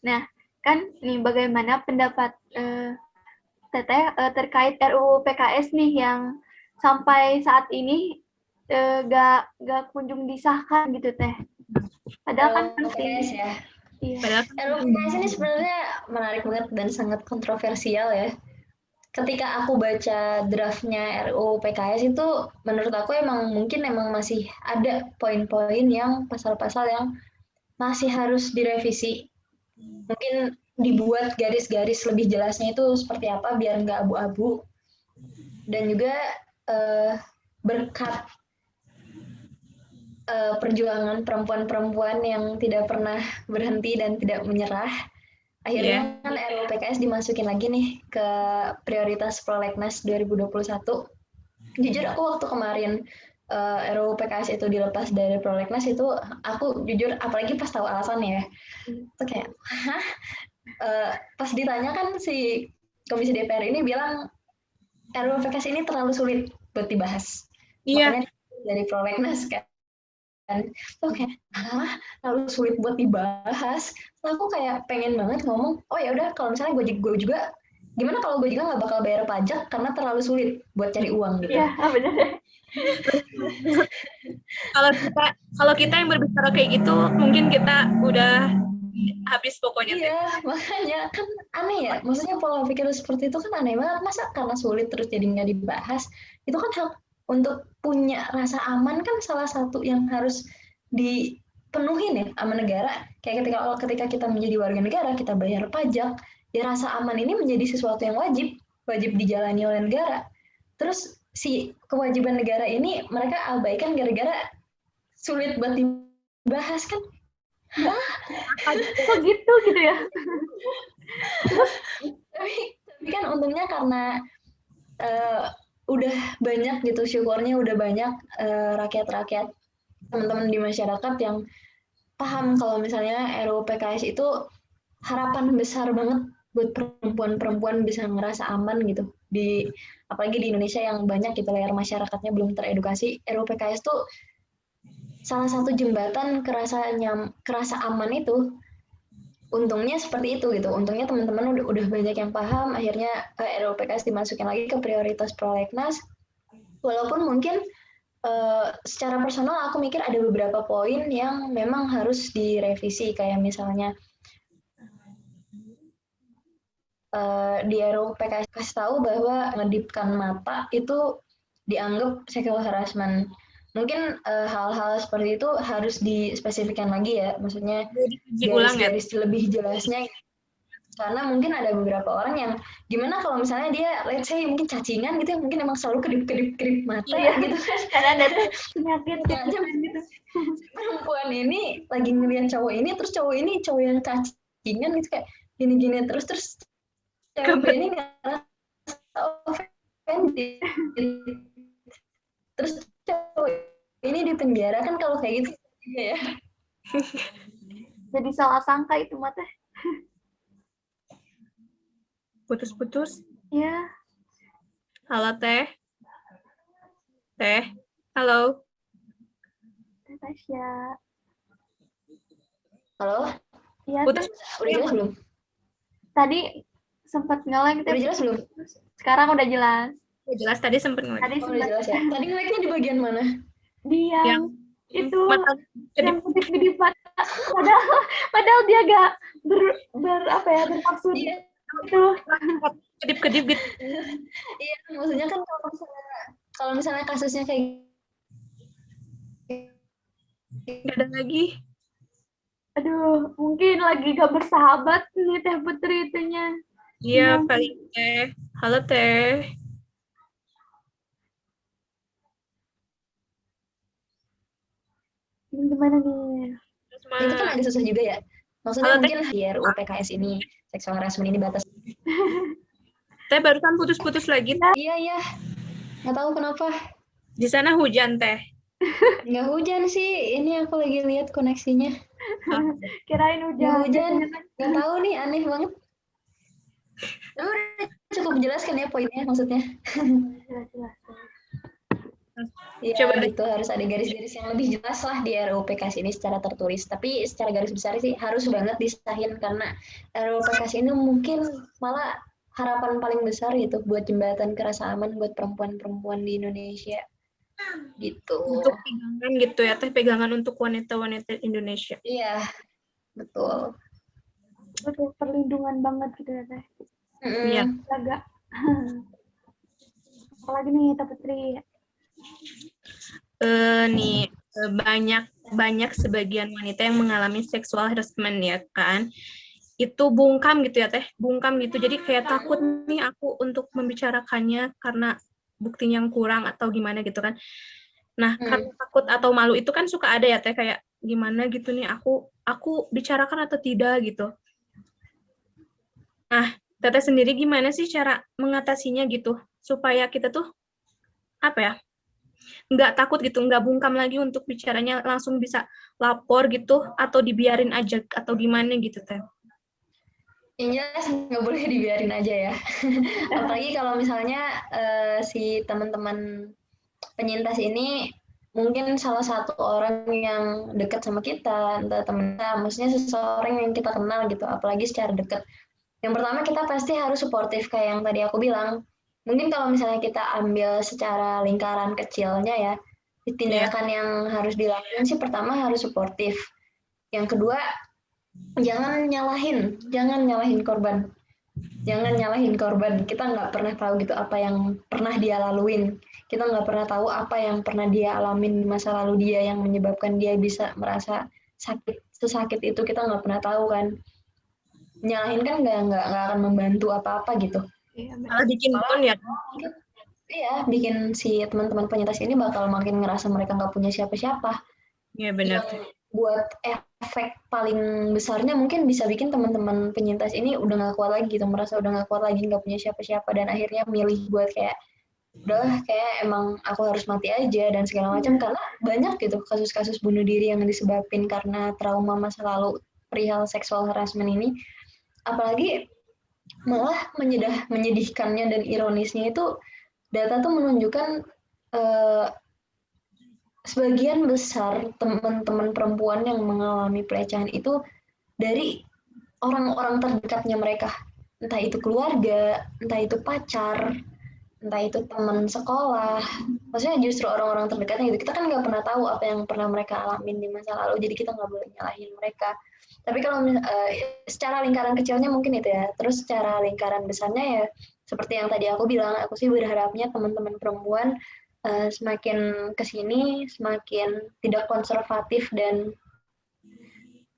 Nah, kan nih bagaimana pendapat Teteh terkait RUU PKS nih yang sampai saat ini gak kunjung disahkan gitu Teh. Padahal kan penting. Ya. Iya. RUU PKS ini sebenarnya menarik banget dan sangat kontroversial ya. Ketika aku baca draftnya RUU PKS itu menurut aku mungkin masih ada poin-poin yang pasal-pasal yang masih harus direvisi. Mungkin dibuat garis-garis lebih jelasnya itu seperti apa biar nggak abu-abu. Dan juga berkat perjuangan perempuan-perempuan yang tidak pernah berhenti dan tidak menyerah, akhirnya kan RUU PKS dimasukin lagi nih ke prioritas prolegnas 2021. Jujur aku waktu kemarin RUU PKS itu dilepas dari prolegnas itu aku jujur apalagi pas tahu alasannya ya, itu kayak pas ditanya kan si Komisi DPR ini bilang RUU PKS ini terlalu sulit buat dibahas. Makanya dari prolegnas kan. Oke, terlalu sulit buat dibahas. Aku kayak pengen banget ngomong, oh ya udah kalau misalnya gue juga, gimana kalau gue juga nggak bakal bayar pajak karena terlalu sulit buat cari uang gitu. Iya, benar. Kalau kita yang berbicara kayak gitu, mungkin kita udah habis pokoknya. Iya, makanya kan aneh ya. Maksudnya pola pikir seperti itu kan aneh banget. Masa karena sulit terus jadi nggak dibahas? Itu kan hak untuk punya rasa aman kan salah satu yang harus dipenuhi nih sama negara. Kayak ketika kita menjadi warga negara, kita bayar pajak, ya rasa aman ini menjadi sesuatu yang wajib dijalani oleh negara. Terus si kewajiban negara ini mereka abaikan gara-gara sulit buat dibahas kan. Kok gitu ya? Tapi kan untungnya karena udah banyak gitu, syukurnya udah banyak rakyat-rakyat teman-teman di masyarakat yang paham kalau misalnya RUU PKS itu harapan besar banget buat perempuan-perempuan bisa ngerasa aman gitu. apalagi di Indonesia yang banyak gitu layar masyarakatnya belum teredukasi. RUU PKS tuh salah satu jembatan kerasa aman itu. Untungnya seperti itu gitu. Untungnya teman-teman udah banyak yang paham. Akhirnya RUU PKS dimasukin lagi ke prioritas prolegnas. Walaupun mungkin secara personal aku mikir ada beberapa poin yang memang harus direvisi, kayak misalnya di RUU PKS kasih tahu bahwa ngedipkan mata itu dianggap sexual harassment. Mungkin hal-hal seperti itu harus dispesifikkan lagi ya, maksudnya garis-garis lebih jelasnya. Karena mungkin ada beberapa orang yang gimana kalau misalnya dia let's say mungkin cacingan gitu, mungkin emang selalu kedip mata gitu kan. Karena ada penyakit gitu. Perempuan ini lagi ngeliat cowok ini, terus cowok ini cowok yang cacingan gitu kayak gini-gini terus cewek ini ngerasa offended. Terus cowok ini di penjara kan, kalau kayak gitu ya. Jadi salah sangka itu mah teh. Putus-putus. Ya. Halo Teh. Teh. Halo. Teh Tasya. Halo. Iya. Putus. Udah jelas belum? Tadi sempat nge-lag. Udah jelas belum? Sekarang udah jelas. Udah jelas, tadi sempat nge-lag. Tadi udah jelas ya. Tadi nge-lagnya di bagian mana? Di yang itu mata yang kedip mata. Padahal dia gak bermaksud itu. Kedip-kedip gitu. Iya, maksudnya kan kalau misalnya kasusnya kayak nggak ada lagi. Aduh, mungkin lagi gak bersahabat nih Teh Putri itunya. Iya, paling Teh. Halo Teh. Ini gimana nih? itu kan ada susah juga ya. Maksudnya mungkin di RUU PKS ini sexual harassment ini batas. Teh barusan putus-putus lagi. Iya. Nggak tahu kenapa. Di sana hujan Teh. Nggak hujan sih. Ini aku lagi lihat koneksinya. Kirain hujan. Nggak hujan. Nggak tahu nih, aneh banget. Udah cukup jelaskan ya poinnya maksudnya. Jelas. Ya, Coba gitu harus ada garis-garis yang lebih jelas lah di RUU PKS ini secara tertulis. Tapi secara garis besar sih harus banget disahin, karena RUU PKS ini mungkin malah harapan paling besar gitu buat jembatan kerasa aman buat perempuan-perempuan di Indonesia. Gitu. Untuk pegangan gitu ya Teh, pegangan untuk wanita-wanita Indonesia. Iya, betul. Betul, perlindungan banget gitu ya Teh. Iya. Agak. Apalagi nih Teh Putri? Banyak sebagian wanita yang mengalami sexual harassment ya kan. Itu bungkam gitu ya Teh, bungkam gitu. Jadi kayak takut nih aku untuk membicarakannya karena buktinya yang kurang atau gimana gitu kan. Nah, karena takut atau malu itu kan suka ada ya Teh, kayak gimana gitu nih aku bicarakan atau tidak gitu. Nah, Teteh sendiri gimana sih cara mengatasinya gitu supaya kita tuh apa ya? Nggak takut gitu, nggak bungkam lagi untuk bicaranya, langsung bisa lapor gitu atau dibiarin aja atau gimana gitu Teh. Yang jelas nggak boleh dibiarin aja ya. Apalagi kalau misalnya si teman-teman penyintas ini mungkin salah satu orang yang dekat sama kita, entah teman kita, maksudnya seseorang yang kita kenal gitu, apalagi secara dekat. Yang pertama kita pasti harus suportif kayak yang tadi aku bilang. Mungkin kalau misalnya kita ambil secara lingkaran kecilnya ya, tindakan yang harus dilakukan sih pertama harus suportif. Yang kedua, jangan nyalahin korban. Jangan nyalahin korban. Kita nggak pernah tahu gitu apa yang pernah dia laluin. Kita nggak pernah tahu apa yang pernah dia alamin di masa lalu dia yang menyebabkan dia bisa merasa sesakit itu, kita nggak pernah tahu kan. Nyalahin kan nggak akan membantu apa-apa gitu. Malah bikin down ya. Iya, bikin si teman-teman penyintas ini bakal makin ngerasa mereka nggak punya siapa-siapa. Iya benar. Buat efek paling besarnya mungkin bisa bikin teman-teman penyintas ini udah nggak kuat lagi gitu, merasa udah nggak kuat lagi, nggak punya siapa-siapa, dan akhirnya milih buat kayak udah kayak emang aku harus mati aja dan segala macam. Karena banyak gitu kasus-kasus bunuh diri yang disebabkan karena trauma masa lalu perihal seksual harassment ini. Apalagi Malah menyedihkannya dan ironisnya itu data tuh menunjukkan eh, sebagian besar teman-teman perempuan yang mengalami pelecehan itu dari orang-orang terdekatnya mereka. Entah itu keluarga, entah itu pacar, entah itu teman sekolah. Maksudnya justru orang-orang terdekatnya gitu. Kita kan nggak pernah tahu apa yang pernah mereka alamin di masa lalu, jadi kita nggak boleh nyalahin mereka. Tapi kalau secara lingkaran kecilnya mungkin itu ya. Terus secara lingkaran besarnya ya seperti yang tadi aku bilang, aku sih berharapnya teman-teman perempuan semakin kesini, semakin tidak konservatif dan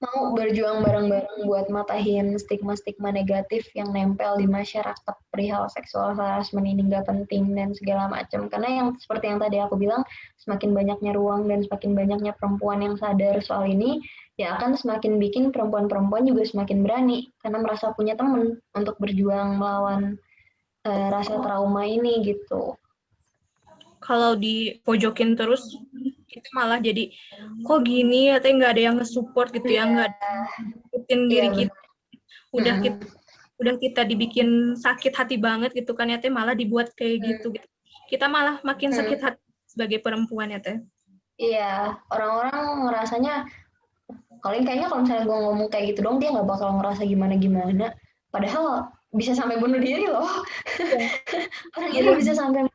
mau berjuang bareng-bareng buat matahin stigma-stigma negatif yang nempel di masyarakat perihal seksual harassment ini nggak penting dan segala macam. Karena yang seperti yang tadi aku bilang, semakin banyaknya ruang dan semakin banyaknya perempuan yang sadar soal ini, ya akan semakin bikin perempuan-perempuan juga semakin berani karena merasa punya teman untuk berjuang melawan rasa trauma ini gitu. Kalau dipojokin terus, kita malah jadi, kok gini ya, nggak ada yang nge-support gitu ya, nggak ngikutin diri kita. Udah kita dibikin sakit hati banget gitu kan ya, malah dibuat kayak gitu. Kita malah makin sakit hati sebagai perempuan ya, Teh. Iya, orang-orang ngerasanya kayaknya kalau misalnya gue ngomong kayak gitu dong, dia nggak bakal ngerasa gimana-gimana. Padahal bisa sampai bunuh diri loh. Orang itu bisa sampai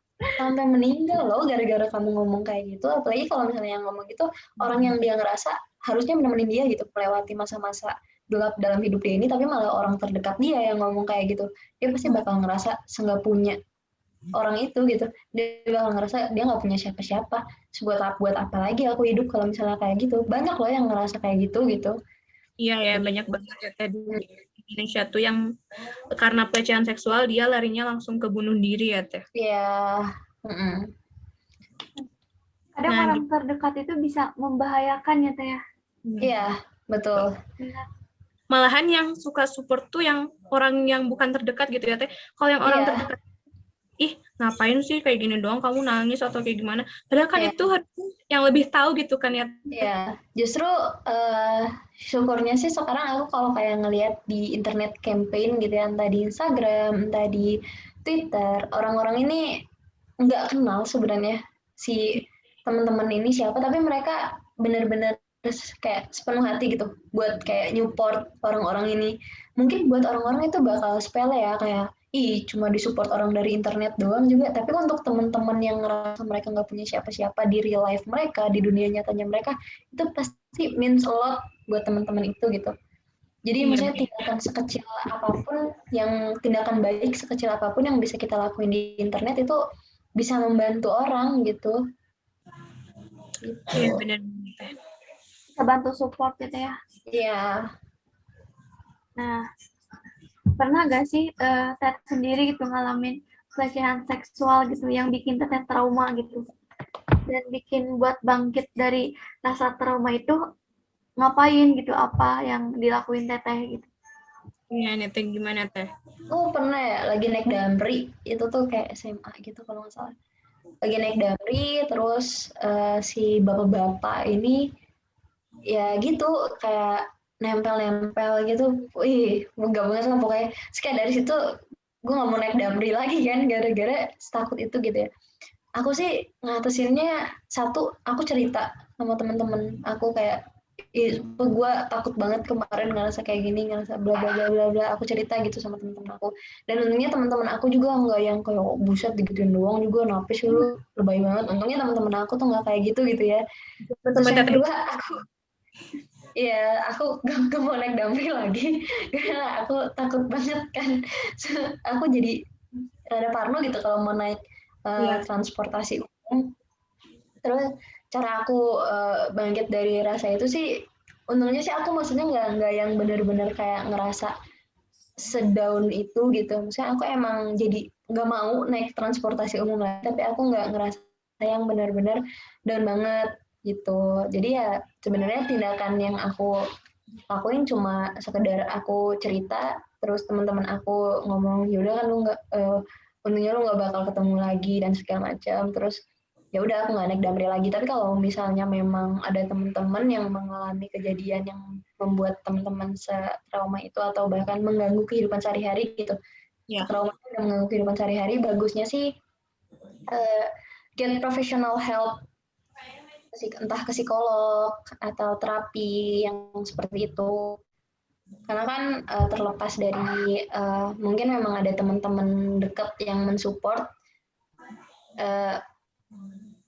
meninggal loh gara-gara kamu ngomong kayak gitu. Apalagi kalau misalnya yang ngomong itu orang yang dia ngerasa harusnya menemani dia gitu melewati masa-masa gelap dalam hidup dia ini, tapi malah orang terdekat dia yang ngomong kayak gitu. Dia pasti bakal ngerasa nggak punya orang itu gitu. Dia bakal ngerasa dia nggak punya siapa-siapa. Buat apa lagi aku hidup kalau misalnya kayak gitu. Banyak loh yang ngerasa kayak gitu. Iya ya, banyak banget ya Teh, di Indonesia tuh yang karena pelecehan seksual dia larinya langsung ke bunuh diri ya Teh. Iya. Kadang orang terdekat itu bisa membahayakan ya Teh ya. Iya, betul. Malahan yang suka support tuh yang orang yang bukan terdekat gitu ya Teh. Kalau yang orang terdekat, ih ngapain sih kayak gini doang, kamu nangis atau kayak gimana. Padahal kan itu yang lebih tahu gitu kan ya. Iya, justru syukurnya sih sekarang aku kalau kayak ngelihat di internet campaign gitu ya, entah di Instagram, entah di Twitter, orang-orang ini nggak kenal sebenarnya si teman-teman ini siapa, tapi mereka benar-benar kayak sepenuh hati gitu buat kayak support orang-orang ini. Mungkin buat orang-orang itu bakal sepele ya, kayak cuma disupport orang dari internet doang juga, tapi untuk teman-teman yang ngerasa mereka nggak punya siapa-siapa di real life mereka, di dunia nyatanya mereka, itu pasti means a lot buat teman-teman itu gitu. Jadi maksudnya tindakan sekecil apapun, tindakan baik sekecil apapun yang bisa kita lakuin di internet itu bisa membantu orang gitu. Iya benar. Bisa bantu support gitu ya. Iya. Nah, pernah gak sih Teh sendiri gitu ngalamin pelecehan seksual gitu yang bikin Teh trauma gitu? Dan bikin buat bangkit dari rasa trauma itu ngapain gitu, apa yang dilakuin Teteh gitu? Iya, Teh gimana Teh? Oh pernah ya, lagi naik damri, itu tuh kayak SMA gitu kalau nggak salah. Lagi naik damri, terus si bapak-bapak ini ya gitu kayak nempel-nempel gitu. Wih, enggak banget lah pokoknya. Terus dari situ gue nggak mau naik damri lagi kan, gara-gara takut itu gitu ya. Aku sih ngatasinnya satu, aku cerita sama teman-teman aku kayak gue takut banget kemarin ngerasa kayak gini, ngerasa bla bla bla bla bla. Aku cerita gitu sama teman-teman aku. Dan untungnya teman-teman aku juga nggak yang kayak buset digituin doang juga, napis lu lebay banget. Untungnya teman-teman aku tuh nggak kayak gitu ya. Terus yang kedua aku gak mau naik damri lagi karena aku takut banget kan. Aku jadi rada parno gitu kalau mau naik transportasi umum. Terus cara aku bangkit dari rasa itu sih, untungnya sih aku maksudnya nggak yang benar-benar kayak ngerasa sedown itu gitu. Maksudnya aku emang jadi nggak mau naik transportasi umum lagi, tapi aku nggak ngerasa yang benar-benar down banget gitu. Jadi ya sebenarnya tindakan yang aku lakuin cuma sekedar aku cerita, terus teman-teman aku ngomong yaudah kan lu nggak untungnya lu nggak bakal ketemu lagi dan segala macam. Terus ya udah aku nggak naik damri lagi. Tapi kalau misalnya memang ada teman-teman yang mengalami kejadian yang membuat teman-teman trauma itu atau bahkan mengganggu kehidupan sehari-hari gitu. Ya. Trauma itu udah mengganggu kehidupan sehari-hari, bagusnya sih get professional help, entah ke psikolog atau terapi yang seperti itu. Karena kan terlepas dari mungkin memang ada teman-teman dekat yang mensupport,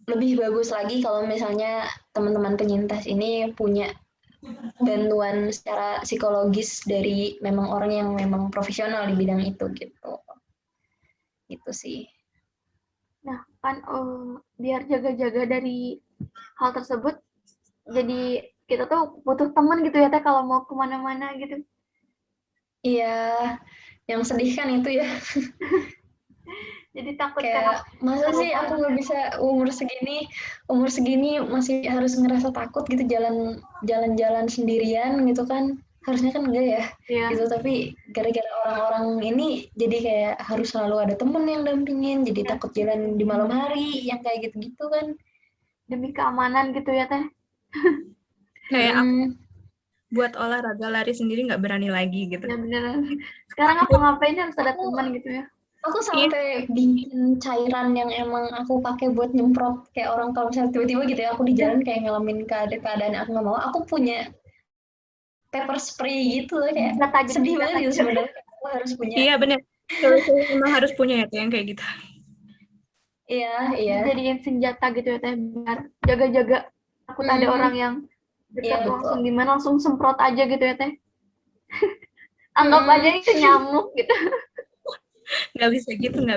lebih bagus lagi kalau misalnya teman-teman penyintas ini punya bantuan secara psikologis dari memang orang yang memang profesional di bidang itu gitu. Itu sih. Nah, kan biar jaga-jaga dari hal tersebut, jadi kita tuh butuh teman gitu ya Teh kalau mau kemana-mana gitu. Iya, yang sedih kan itu ya. Jadi takut Kayak masa sih aku nggak bisa umur segini masih harus ngerasa takut gitu jalan-jalan sendirian gitu kan. Harusnya kan enggak ya. Iya. Gitu, tapi gara-gara orang-orang ini jadi kayak harus selalu ada temen yang dampingin, jadi takut jalan di malam hari yang kayak gitu-gitu kan. Demi keamanan gitu ya Teh. Kayak aku buat olahraga lari sendiri nggak berani lagi gitu. Ya beneran. Sekarang ngapain harus ada teman gitu ya. Aku sampai bikin cairan yang emang aku pakai buat nyemprot kayak orang kalau misalnya tiba-tiba gitu ya aku di jalan kayak ngalamin keadaan aku nggak mau, aku punya pepper spray gitu kayak sedih banget gitu sebenarnya aku harus punya. Iya benar. Memang harus punya ya yang kayak gitu. Iya. Jadiin senjata gitu ya Teh biar jaga-jaga takut ada orang yang dekat langsung gimana langsung semprot aja gitu ya Teh. Anggap aja itu nyamuk gitu. Nggak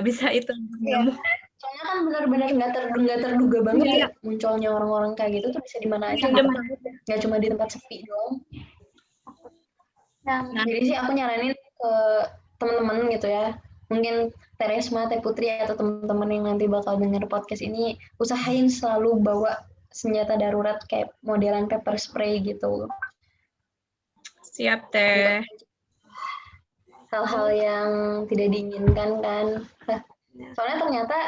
bisa itu nyamuk. Soalnya kan benar-benar nggak terduga banget ya munculnya orang-orang kayak gitu tuh bisa di mana aja. Nggak cuma di tempat sepi doang. Nah, jadi sih aku nyaranin ke teman-teman gitu ya, mungkin Teresma, Teh Putri atau teman-teman yang nanti bakal denger podcast ini, usahain selalu bawa senjata darurat kayak modelan pepper spray gitu. Siap Teh. Hal-hal yang tidak diinginkan kan. Soalnya ternyata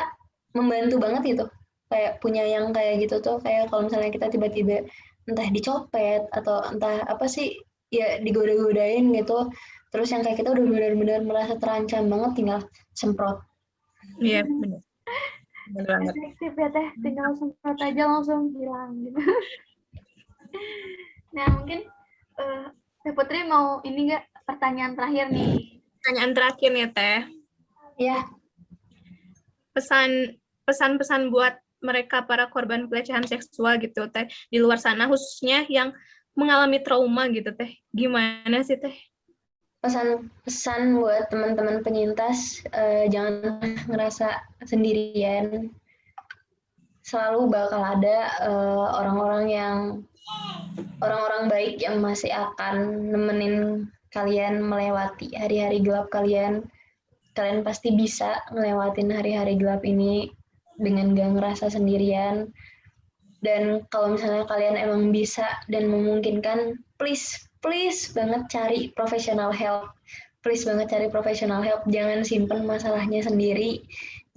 membantu banget gitu. Kayak punya yang kayak gitu tuh, kayak kalau misalnya kita tiba-tiba entah dicopet atau entah apa sih, ya digoda-godain gitu. Terus yang kayak kita udah benar-benar merasa terancam banget, tinggal semprot. Iya, benar. Benar banget. Efektif ya Teh, tinggal semprot aja langsung hilang gitu. Nah, mungkin Teh Putri mau ini nggak pertanyaan terakhir nih? Pertanyaan terakhir nih Teh. Iya. Pesan-pesan buat mereka para korban pelecehan seksual gitu Teh di luar sana, khususnya yang mengalami trauma gitu Teh. Gimana sih Teh? Pesan buat teman-teman penyintas, jangan ngerasa sendirian. Selalu bakal ada orang-orang baik yang masih akan nemenin kalian melewati hari-hari gelap kalian. Kalian pasti bisa ngelewatin hari-hari gelap ini dengan gak ngerasa sendirian. Dan kalau misalnya kalian emang bisa dan memungkinkan, please banget cari professional help. Please banget cari professional help. Jangan simpen masalahnya sendiri.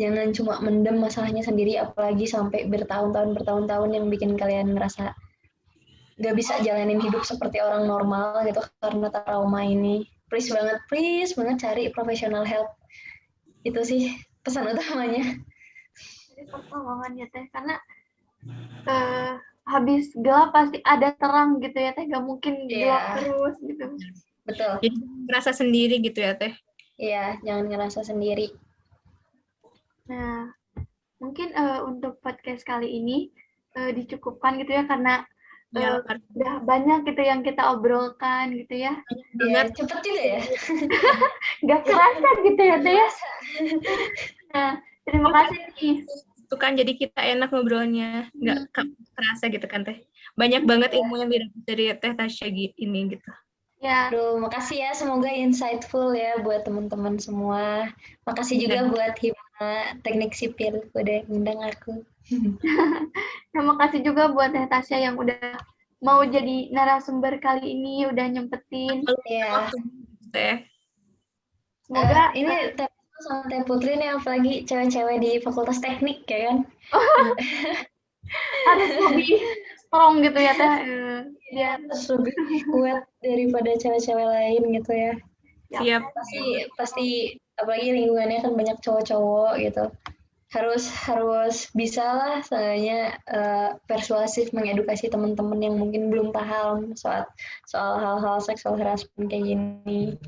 Jangan cuma mendem masalahnya sendiri, apalagi sampai bertahun-tahun yang bikin kalian ngerasa gak bisa jalanin hidup seperti orang normal gitu karena trauma ini. Please banget cari professional help. Itu sih pesan utamanya. Jadi pertolongan ya Teh, karena habis gelap pasti ada terang gitu ya Teh, gak mungkin gelap terus gitu. Betul. Jadi ngerasa sendiri gitu ya Teh. Iya, jangan ngerasa sendiri. Nah, mungkin untuk podcast kali ini dicukupkan gitu ya, karena udah banyak gitu yang kita obrolkan gitu ya. Iya, cepet juga ya. Gak kerasa gitu ya Teh. Nah, terima kasih nih. Itu kan jadi kita enak ngobrolnya, nggak kerasa gitu kan Teh. Banyak banget ilmu yang didapat dari Teh Tasya ini gitu. Ya. Aduh, makasih ya, semoga insightful ya buat teman-teman semua. Makasih juga buat Hima Teknik Sipil udah ngundang aku. Terima kasih juga buat Teh Tasya yang udah mau jadi narasumber kali ini, udah nyempetin. Iya. Semoga ini sama Teh Putri nih, apalagi cewek-cewek di Fakultas Teknik ya kan. Harus lebih strong gitu ya Teh. Dia Harus lebih kuat daripada cewek-cewek lain gitu ya. Siap. Pasti apalagi lingkungannya kan banyak cowok-cowok gitu. Harus bisa lah soalnya persuasif mengedukasi teman-teman yang mungkin belum paham soal hal-hal seksual harassment kayak gini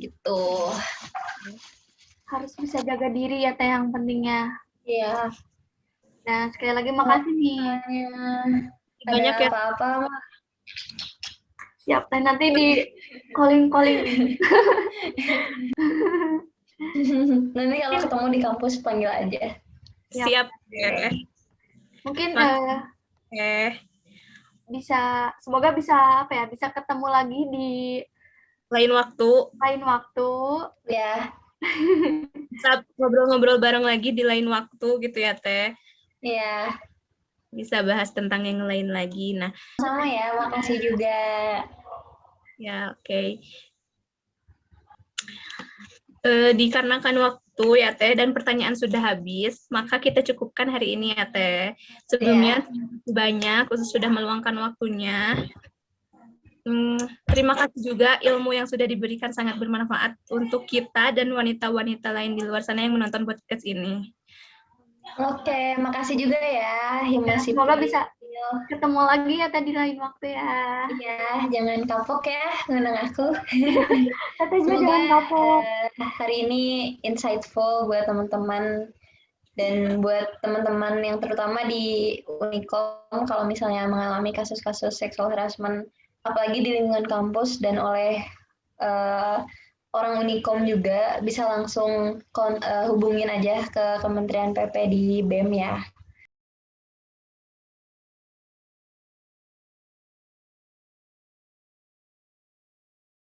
gitu. harus bisa jaga diri ya Teh yang pentingnya. Iya. Nah, sekali lagi makasih nih. Banyak Ada ya. apa-apa mah. Siap Teh, nanti di calling. Nanti kalau ketemu di kampus panggil aja. Siap. Ya. Mungkin Oke. semoga bisa bisa ketemu lagi di Lain waktu. Ya. Bisa ngobrol-ngobrol bareng lagi di lain waktu gitu ya Teh. Iya. Bisa bahas tentang yang lain lagi. Nah, sama ya, makasih juga. ya oke. Dikarenakan waktu ya Teh dan pertanyaan sudah habis, maka kita cukupkan hari ini ya Teh. Sebelumnya banyak khusus sudah meluangkan waktunya. Terima kasih juga ilmu yang sudah diberikan sangat bermanfaat untuk kita dan wanita-wanita lain di luar sana yang menonton podcast ini. Oke, makasih juga ya Himasi. Semoga bisa ketemu lagi ya tadi lain waktu ya. Iya, jangan kapok ya ngundang aku. Tete juga Semoga jangan kapok. hari ini insightful buat teman-teman dan buat teman-teman yang terutama di Unikom kalau misalnya mengalami kasus-kasus sexual harassment apalagi di lingkungan kampus dan oleh orang Unikom juga bisa langsung hubungin aja ke Kementerian PP di BEM ya.